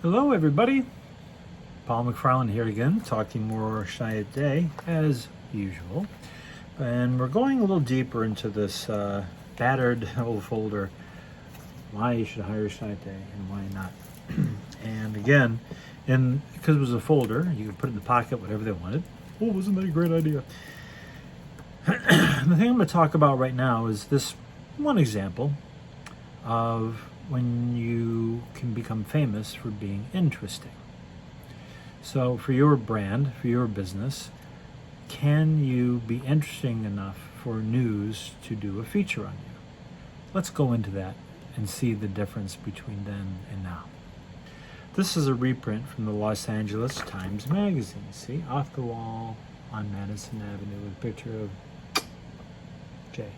Hello, everybody. Paul McFarland here again, talking more Chiat Day as usual. And we're going a little deeper into this battered old folder, why you should hire Chiat Day and why not. And again, because it was a folder, you could put it in the pocket, whatever they wanted. Oh, wasn't that a great idea? The thing I'm going to talk about right now is this one example of when you can become famous for being interesting. So for your brand, for your business, can you be interesting enough for news to do a feature on you? Let's go into that and see the difference between then and now. This is a reprint from the Los Angeles Times Magazine. See, off the wall on Madison Avenue with a picture of Jay.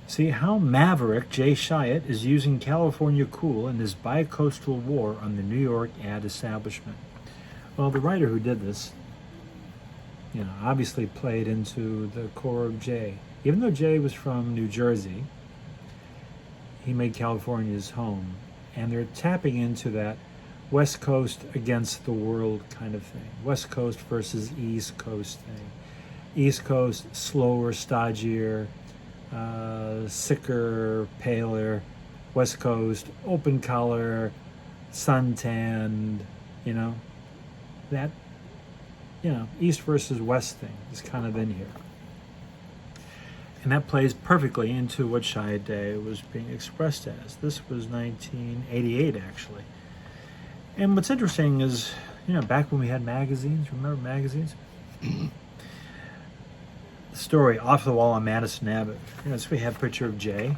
See how maverick Jay Chiat is using California cool in his bi-coastal war on the New York ad establishment. Well, the writer who did this, obviously played into the core of Jay. Even though Jay was from New Jersey, he made California his home. And they're tapping into that West Coast against the world kind of thing. West Coast versus East Coast thing. East Coast, slower, stodgier, sicker, paler. West Coast, open color, suntanned, that, East versus West thing is kind of in here. And that plays perfectly into what Chiat Day was being expressed as. This was 1988, actually. And what's interesting is, back when we had magazines, remember magazines? Story off the wall on Madison Avenue. So we have a picture of Jay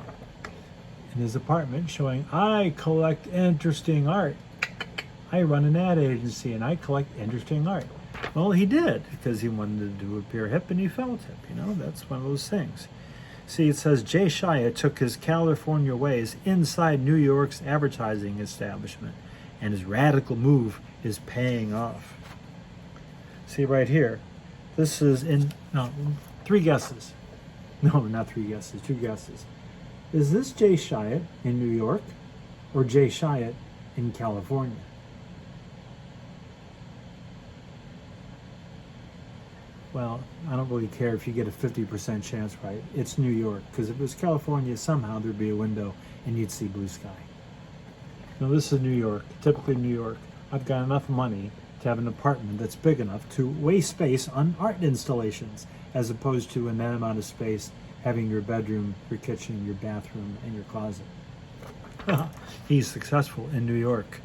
in his apartment showing, I collect interesting art. I run an ad agency and I collect interesting art. Well, he did, because he wanted to appear hip and he felt hip. That's one of those things. See, it says Jay Chiat took his California ways inside New York's advertising establishment, and his radical move is paying off. See right here, this is three guesses. No, not three guesses, two guesses. Is this Jay Chiat in New York or Jay Chiat in California? Well, I don't really care if you get a 50% chance right. It's New York, because if it was California, somehow there'd be a window and you'd see blue sky. Now this is New York, typically New York. I've got enough money to have an apartment that's big enough to waste space on art installations, as opposed to in that amount of space having your bedroom, your kitchen, your bathroom, and your closet. He's successful in New York.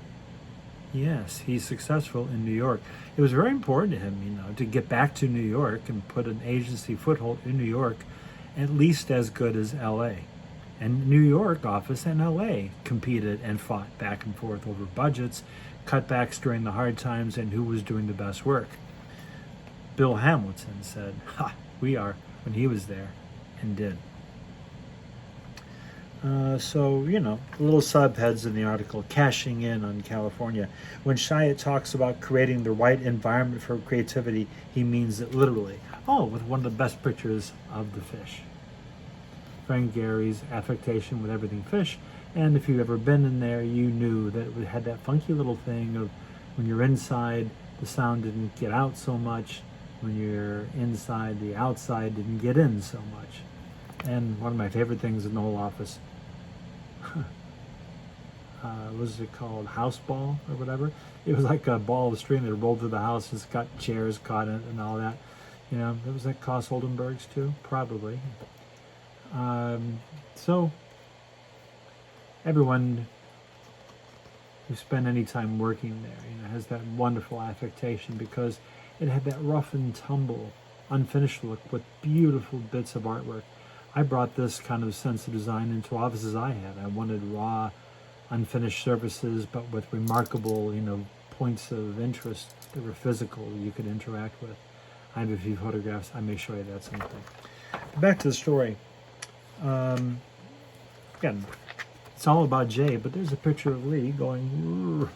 Yes, he's successful in New York. It was very important to him, to get back to New York and put an agency foothold in New York, at least as good as LA. And New York office and LA competed and fought back and forth over budgets, cutbacks during the hard times, and who was doing the best work. Bill Hamilton said, we are, when he was there, and did. Little subheads in the article, cashing in on California. When Chiat talks about creating the right environment for creativity, he means it literally. With one of the best pictures of the fish. Frank Gehry's affectation with everything fish. And if you've ever been in there, you knew that it had that funky little thing of when you're inside, the sound didn't get out so much. When you're inside, the outside didn't get in so much. And one of my favorite things in the whole office, what was it called? House ball or whatever? It was like a ball of string that rolled through the house and it's got chairs caught in it and all that. Was that Koss Oldenburg's too? Probably. So everyone who spent any time working there, has that wonderful affectation, because it had that rough and tumble, unfinished look with beautiful bits of artwork. I brought this kind of sense of design into offices I had. I wanted raw, unfinished surfaces, but with remarkable, points of interest that were physical, you could interact with. I have a few photographs. I may show you that sometime. Back to the story. Again, it's all about Jay, but there's a picture of Lee going,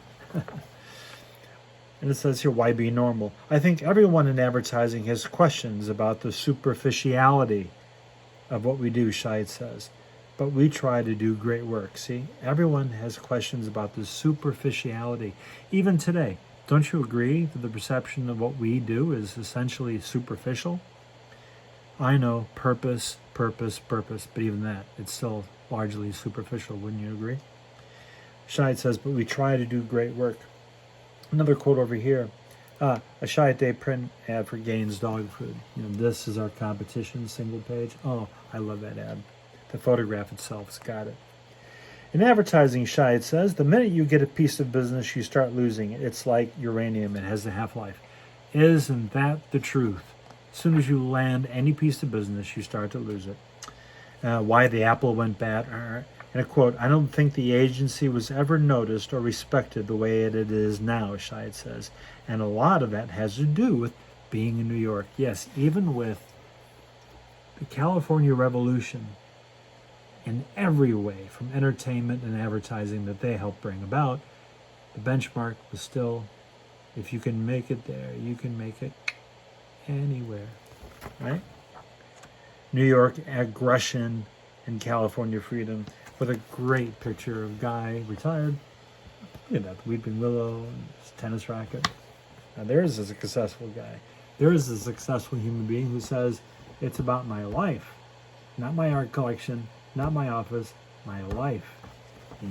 and it says here, why be normal? I think everyone in advertising has questions about the superficiality of what we do, Chiat says. but we try to do great work. See, everyone has questions about the superficiality. Even today, don't you agree that the perception of what we do is essentially superficial? I know purpose, purpose, purpose, but even that, it's still largely superficial, wouldn't you agree? Chiat says, but we try to do great work. Another quote over here. A Chiat Day print ad for Gaines dog food. This is our competition, single page. Oh, I love that ad. The photograph itself's got it. In advertising, Chiat says, the minute you get a piece of business, you start losing it. It's like uranium. It has a half-life. Isn't that the truth? As soon as you land any piece of business, you start to lose it. Why the apple went bad. And a quote, I don't think the agency was ever noticed or respected the way it is now, Chiat says. And a lot of that has to do with being in New York. Yes, even with the California Revolution, in every way, from entertainment and advertising that they helped bring about, the benchmark was still, if you can make it there, you can make it anywhere, right? New York aggression and California freedom, with a great picture of Guy retired. Look at that, weeping willow, and his tennis racket. Now there's a successful guy. There is a successful human being who says, it's about my life, not my art collection, not my office, my life.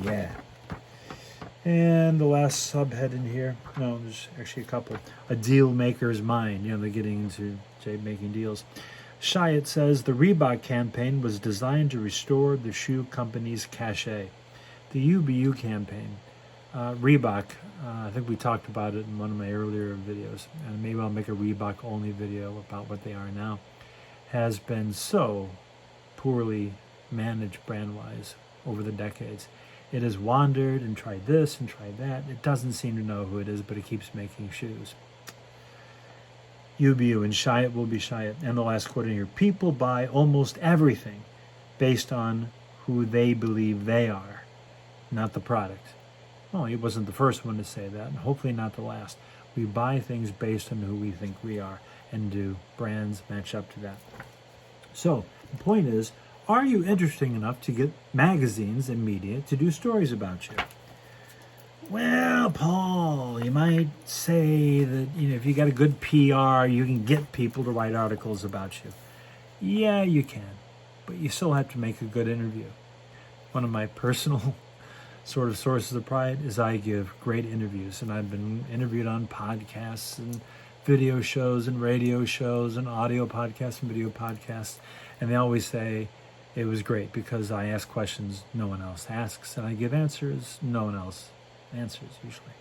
Yeah. And the last subhead in here, no, there's actually a couple. A deal maker's mind. They're getting into making deals. Chiat says the Reebok campaign was designed to restore the shoe company's cachet. The UBU campaign, Reebok, I think we talked about it in one of my earlier videos, and maybe I'll make a Reebok only video about what they are now, has been so poorly managed brand-wise over the decades. It has wandered and tried this and tried that. It doesn't seem to know who it is, but it keeps making shoes. UBU and Chiat will be Chiat. And the last quote in here, people buy almost everything based on who they believe they are, not the product. Well, he wasn't the first one to say that, and hopefully not the last. We buy things based on who we think we are, and do brands match up to that? So the point is, are you interesting enough to get magazines and media to do stories about you? Well, Paul, you might say that if you got a good PR, you can get people to write articles about you. Yeah, you can, but you still have to make a good interview. One of my personal sort of sources of pride is I give great interviews, and I've been interviewed on podcasts and video shows and radio shows and audio podcasts and video podcasts, and they always say it was great because I ask questions no one else asks, and I give answers no one else answers usually.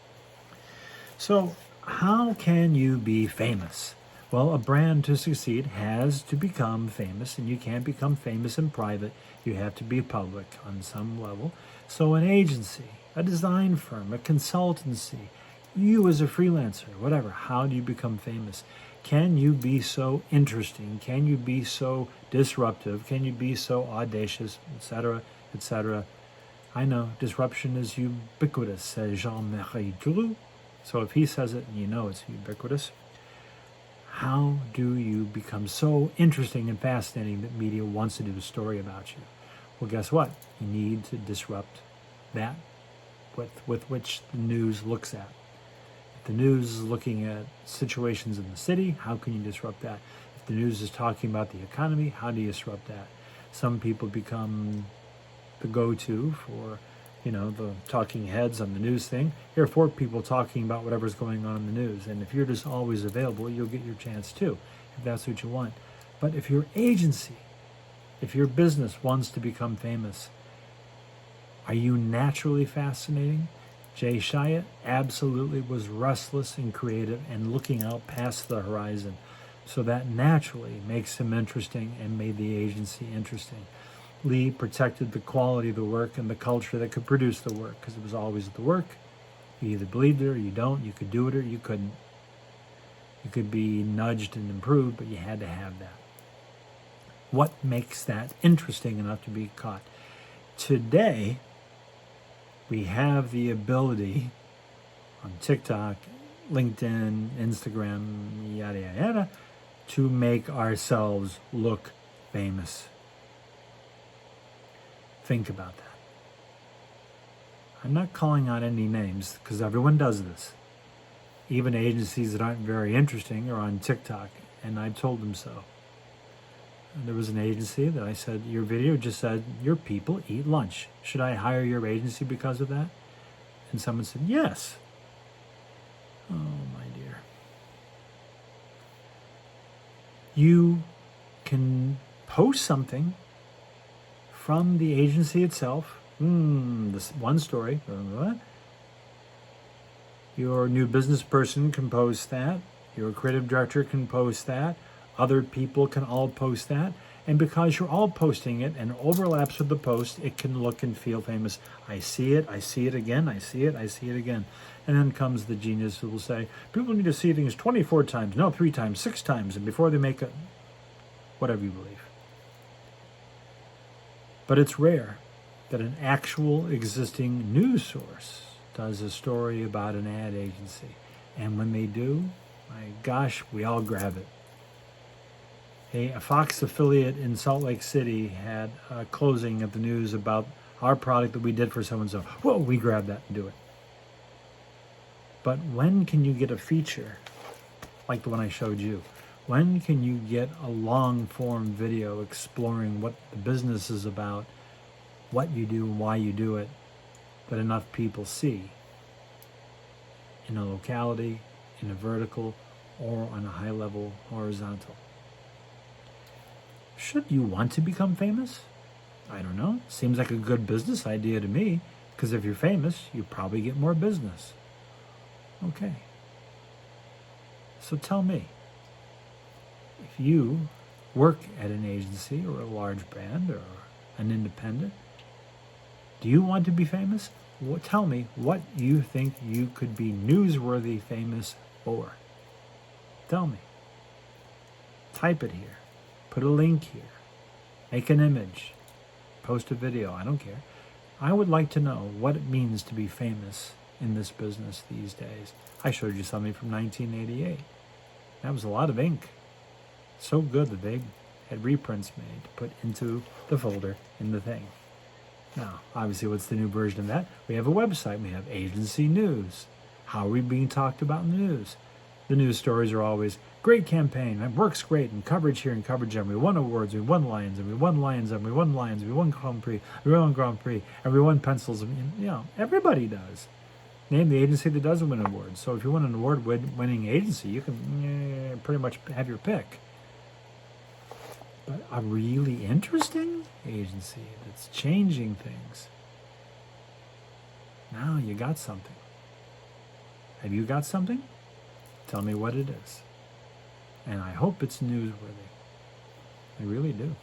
So how can you be famous? Well, a brand to succeed has to become famous, and you can't become famous in private. You have to be public on some level. So an agency, a design firm, a consultancy, you as a freelancer, whatever, how do you become famous? Can you be so interesting? Can you be so disruptive? Can you be so audacious, etc., etc.? I know disruption is ubiquitous, says Jean-Marie Drouot. So if he says it, you know it's ubiquitous. How do you become so interesting and fascinating that media wants to do a story about you? Well, guess what? You need to disrupt that with which the news looks at. If the news is looking at situations in the city, how can you disrupt that? If the news is talking about the economy, how do you disrupt that? Some people become the go-to for, the talking heads on the news thing. Here are 4 people talking about whatever's going on in the news. And if you're just always available, you'll get your chance too, if that's what you want. But if your agency, if your business wants to become famous, are you naturally fascinating? Jay Chiat absolutely was restless and creative and looking out past the horizon. So that naturally makes him interesting and made the agency interesting. Lee protected the quality of the work and the culture that could produce the work, because it was always the work. You either believed it or you don't. You could do it or you couldn't. You could be nudged and improved, but you had to have that. What makes that interesting enough to be caught? Today, we have the ability on TikTok, LinkedIn, Instagram, yada, yada, yada, to make ourselves look famous. Think about that. I'm not calling out any names because everyone does this. Even agencies that aren't very interesting are on TikTok, and I told them so. And there was an agency that I said, your video just said, your people eat lunch. Should I hire your agency because of that? And someone said, yes. Oh, my dear. You can post something from the agency itself. This one story. Your new business person can post that. Your creative director can post that. Other people can all post that. And because you're all posting it and it overlaps with the post, it can look and feel famous. I see it again, I see it again. And then comes the genius who will say, people need to see things 24 times, no, 3 times, 6 times, and before they make it, whatever you believe. But it's rare that an actual existing news source does a story about an ad agency. And when they do, my gosh, we all grab it. A Fox affiliate in Salt Lake City had a closing of the news about our product that we did for so-and-so. Whoa, we grab that and do it. But when can you get a feature like the one I showed you? When can you get a long-form video exploring what the business is about, what you do and why you do it, that enough people see in a locality, in a vertical, or on a high-level horizontal? Should you want to become famous? I don't know. Seems like a good business idea to me, because if you're famous, you probably get more business. Okay. So tell me, if you work at an agency or a large brand or an independent, do you want to be famous? Well, tell me what you think you could be newsworthy famous for. Tell me. Type it here. Put a link here. Make an image. Post a video. I don't care. I would like to know what it means to be famous in this business these days. I showed you something from 1988. That was a lot of ink. So good that they had reprints made to put into the folder in the thing. Now, obviously, what's the new version of that? We have a website. We have agency news. How are we being talked about in the news? The news stories are always, great campaign, it works great, and coverage here and coverage there. We won awards, we won Lions, and we won Lions, and we won Lions, we won Grand Prix, and we won pencils. And, everybody does. Name the agency that doesn't win awards. So if you want an award-winning agency, you can pretty much have your pick. But a really interesting agency that's changing things. Now you got something. Have you got something? Tell me what it is. And I hope it's newsworthy. I really do.